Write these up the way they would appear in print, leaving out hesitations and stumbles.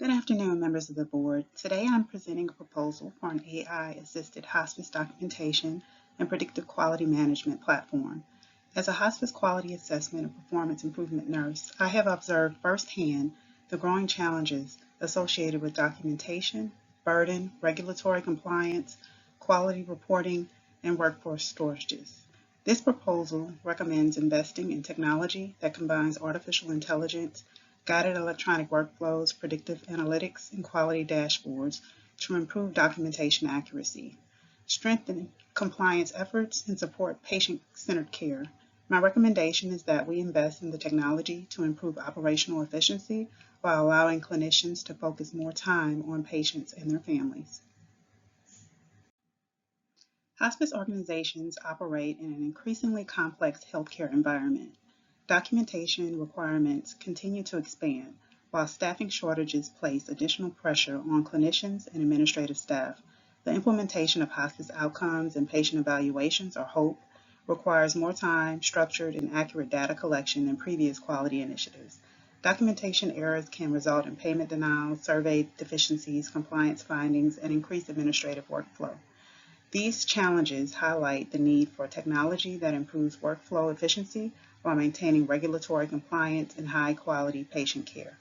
Good afternoon, members of the board. Today I'm presenting a proposal for an AI-assisted hospice documentation and predictive quality management platform. As a hospice quality assessment and performance improvement nurse, I have observed firsthand the growing challenges associated with documentation, burden, regulatory compliance, quality reporting, and workforce shortages. This proposal recommends investing in technology that combines artificial intelligence, guided electronic workflows, predictive analytics, and quality dashboards to improve documentation accuracy, strengthen compliance efforts, and support patient-centered care. My recommendation is that we invest in the technology to improve operational efficiency while allowing clinicians to focus more time on patients and their families. Hospice organizations operate in an increasingly complex healthcare environment. Documentation requirements continue to expand, while staffing shortages place additional pressure on clinicians and administrative staff. The implementation of hospice outcomes and patient evaluations, or HOPE, requires more time, structured, and accurate data collection than previous quality initiatives. Documentation errors can result in payment denials, survey deficiencies, compliance findings, and increased administrative workflow. These challenges highlight the need for technology that improves workflow efficiency while maintaining regulatory compliance and high-quality patient care.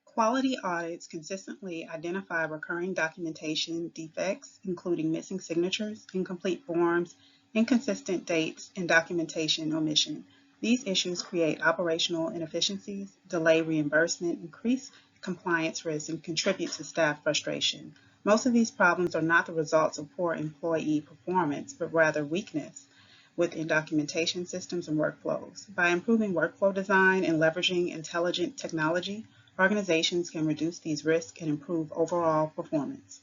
Quality audits consistently identify recurring documentation defects, including missing signatures, incomplete forms, inconsistent dates, and documentation omission. These issues create operational inefficiencies, delay reimbursement, increase compliance risks, and contribute to staff frustration. Most of these problems are not the results of poor employee performance, but rather weakness within documentation systems and workflows. By improving workflow design and leveraging intelligent technology, organizations can reduce these risks and improve overall performance.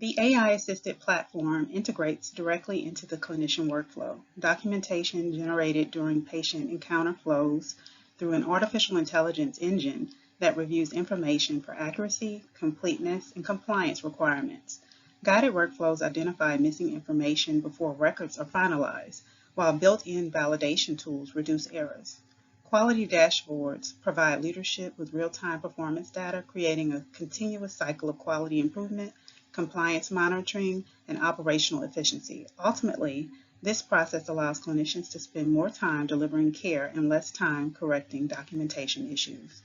The AI-assisted platform integrates directly into the clinician workflow. Documentation generated during patient encounter flows through an artificial intelligence engine that reviews information for accuracy, completeness, and compliance requirements. Guided workflows identify missing information before records are finalized, while built-in validation tools reduce errors. Quality dashboards provide leadership with real-time performance data, creating a continuous cycle of quality improvement, compliance monitoring, and operational efficiency. Ultimately, this process allows clinicians to spend more time delivering care and less time correcting documentation issues.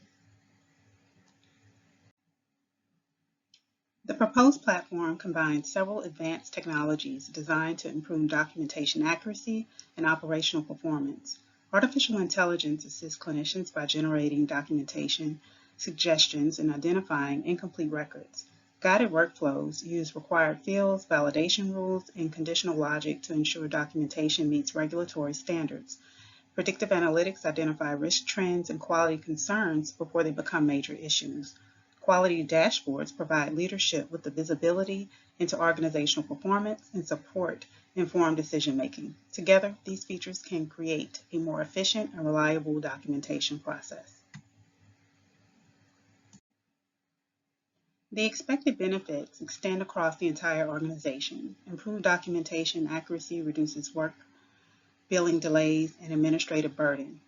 The proposed platform combines several advanced technologies designed to improve documentation accuracy and operational performance. Artificial intelligence assists clinicians by generating documentation suggestions and identifying incomplete records. Guided workflows use required fields, validation rules, and conditional logic to ensure documentation meets regulatory standards. Predictive analytics identify risk trends and quality concerns before they become major issues. Quality dashboards provide leadership with the visibility into organizational performance and support informed decision-making. Together, these features can create a more efficient and reliable documentation process. The expected benefits extend across the entire organization. Improved documentation accuracy reduces work, billing delays, and administrative burden.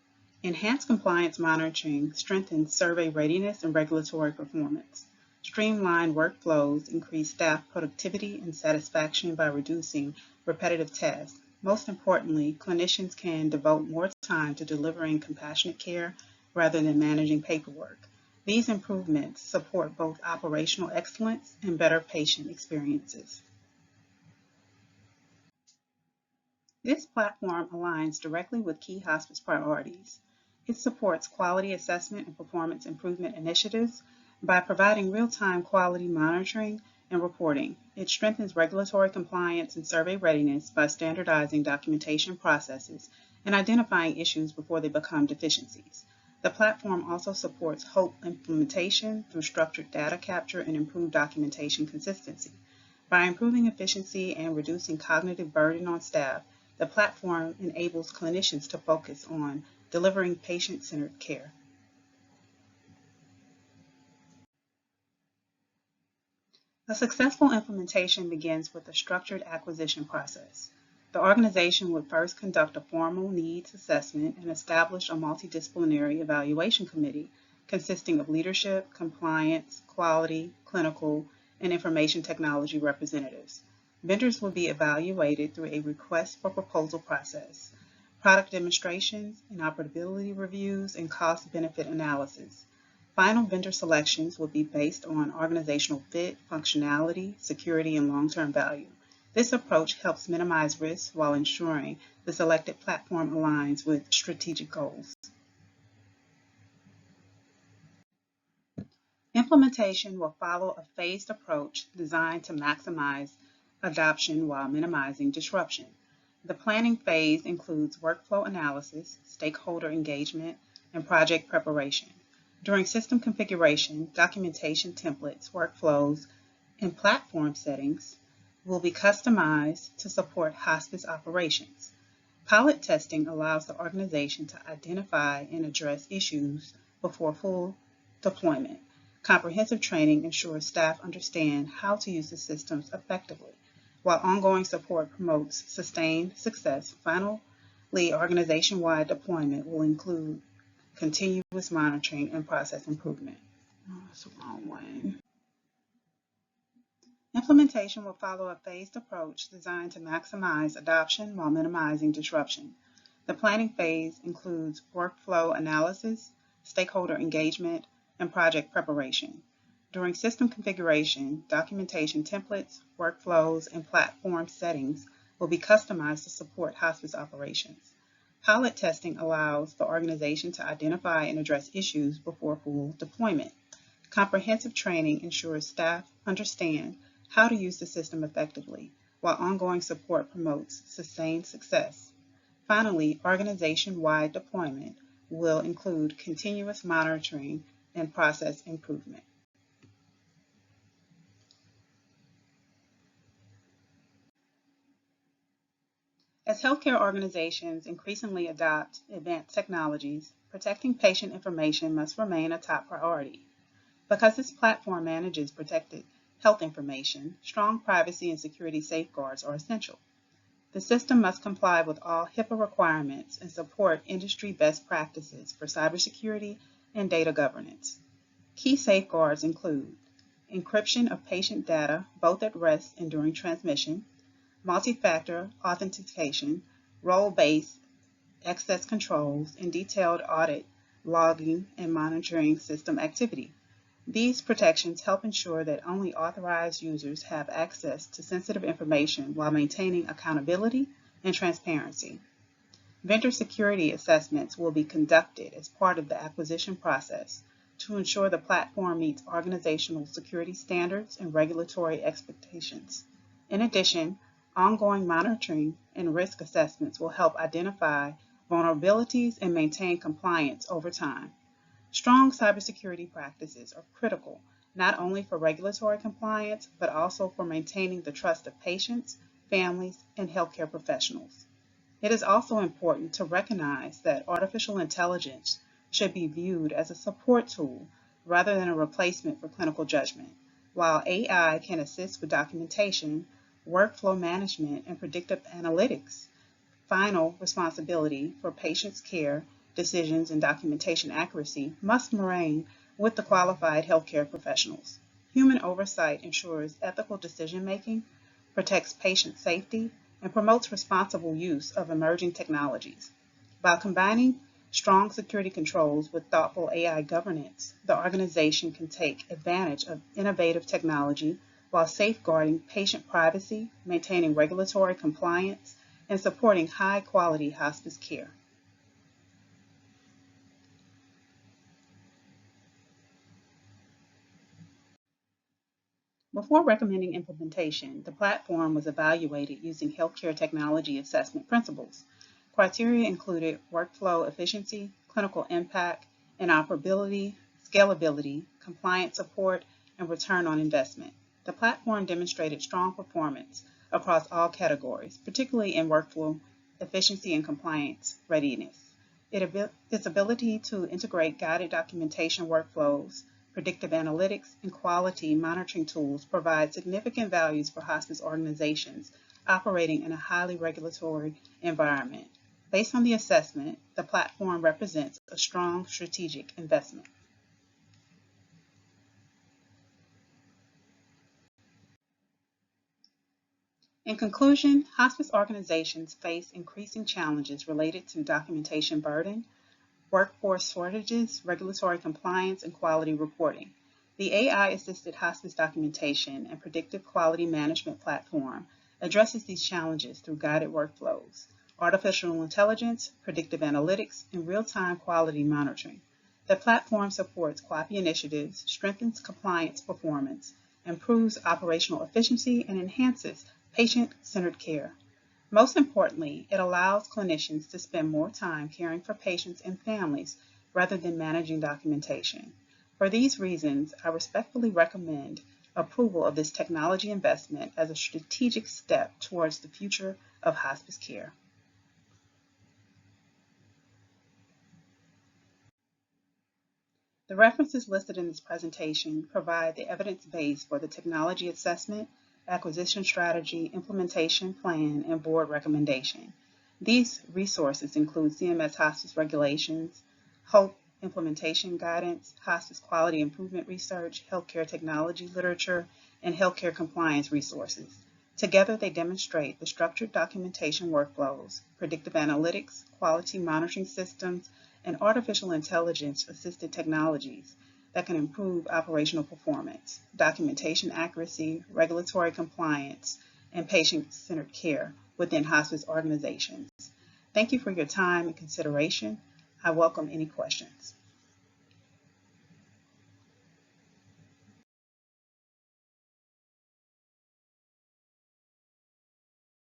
Enhanced compliance monitoring strengthens survey readiness and regulatory performance. Streamlined workflows increase staff productivity and satisfaction by reducing repetitive tasks. Most importantly, clinicians can devote more time to delivering compassionate care rather than managing paperwork. These improvements support both operational excellence and better patient experiences. This platform aligns directly with key hospice priorities. It supports quality assessment and performance improvement initiatives by providing real-time quality monitoring and reporting. It strengthens regulatory compliance and survey readiness by standardizing documentation processes and identifying issues before they become deficiencies. The platform also supports HOPE implementation through structured data capture and improved documentation consistency. By improving efficiency and reducing cognitive burden on staff, the platform enables clinicians to focus on delivering patient-centered care. A successful implementation begins with a structured acquisition process. The organization would first conduct a formal needs assessment and establish a multidisciplinary evaluation committee consisting of leadership, compliance, quality, clinical, and information technology representatives. Vendors will be evaluated through a request for proposal process, product demonstrations, interoperability reviews, and cost-benefit analysis. Final vendor selections will be based on organizational fit, functionality, security, and long-term value. This approach helps minimize risks while ensuring the selected platform aligns with strategic goals. Implementation will follow a phased approach designed to maximize adoption while minimizing disruption. The planning phase includes workflow analysis, stakeholder engagement, and project preparation. During system configuration, documentation templates, workflows, and platform settings will be customized to support hospice operations. Pilot testing allows the organization to identify and address issues before full deployment. Comprehensive training ensures staff understand how to use the systems effectively, while ongoing support promotes sustained success. Finally, organization-wide deployment will include continuous monitoring and process improvement. Oh, that's the wrong one. Implementation will follow a phased approach designed to maximize adoption while minimizing disruption. The planning phase includes workflow analysis, stakeholder engagement, and project preparation. During system configuration, documentation templates, workflows, and platform settings will be customized to support hospice operations. Pilot testing allows the organization to identify and address issues before full deployment. Comprehensive training ensures staff understand how to use the system effectively, while ongoing support promotes sustained success. Finally, organization-wide deployment will include continuous monitoring and process improvement. As healthcare organizations increasingly adopt advanced technologies, protecting patient information must remain a top priority. Because this platform manages protected health information, strong privacy and security safeguards are essential. The system must comply with all HIPAA requirements and support industry best practices for cybersecurity and data governance. Key safeguards include encryption of patient data both at rest and during transmission, multi-factor authentication, role-based access controls, and detailed audit, logging, and monitoring system activity. These protections help ensure that only authorized users have access to sensitive information while maintaining accountability and transparency. Vendor security assessments will be conducted as part of the acquisition process to ensure the platform meets organizational security standards and regulatory expectations. In addition, ongoing monitoring and risk assessments will help identify vulnerabilities and maintain compliance over time. Strong cybersecurity practices are critical not only for regulatory compliance, but also for maintaining the trust of patients, families, and healthcare professionals. It is also important to recognize that artificial intelligence should be viewed as a support tool rather than a replacement for clinical judgment. While AI can assist with documentation, workflow management, and predictive analytics, final responsibility for patients' care, decisions, and documentation accuracy must remain with the qualified healthcare professionals. Human oversight ensures ethical decision-making, protects patient safety, and promotes responsible use of emerging technologies. By combining strong security controls with thoughtful AI governance, the organization can take advantage of innovative technology while safeguarding patient privacy, maintaining regulatory compliance, and supporting high-quality hospice care. Before recommending implementation, the platform was evaluated using healthcare technology assessment principles. Criteria included workflow efficiency, clinical impact, interoperability, scalability, compliance support, and return on investment. The platform demonstrated strong performance across all categories, particularly in workflow efficiency and compliance readiness. Its ability to integrate guided documentation workflows, predictive analytics, and quality monitoring tools provide significant values for hospice organizations operating in a highly regulatory environment. Based on the assessment, the platform represents a strong strategic investment. In conclusion, hospice organizations face increasing challenges related to documentation burden, workforce shortages, regulatory compliance, and quality reporting. The AI-assisted hospice documentation and predictive quality management platform addresses these challenges through guided workflows, artificial intelligence, predictive analytics, and real-time quality monitoring. The platform supports quality initiatives, strengthens compliance performance, improves operational efficiency, and enhances patient-centered care. Most importantly, it allows clinicians to spend more time caring for patients and families rather than managing documentation. For these reasons, I respectfully recommend approval of this technology investment as a strategic step towards the future of hospice care. The references listed in this presentation provide the evidence base for the technology assessment, acquisition strategy, implementation plan, and board recommendation. These resources include CMS hospice regulations, HOPE implementation guidance, hospice quality improvement research, healthcare technology literature, and healthcare compliance resources. Together, they demonstrate the structured documentation workflows, predictive analytics, quality monitoring systems, and artificial intelligence assisted technologies that can improve operational performance, documentation accuracy, regulatory compliance, and patient-centered care within hospice organizations. Thank you for your time and consideration. I welcome any questions.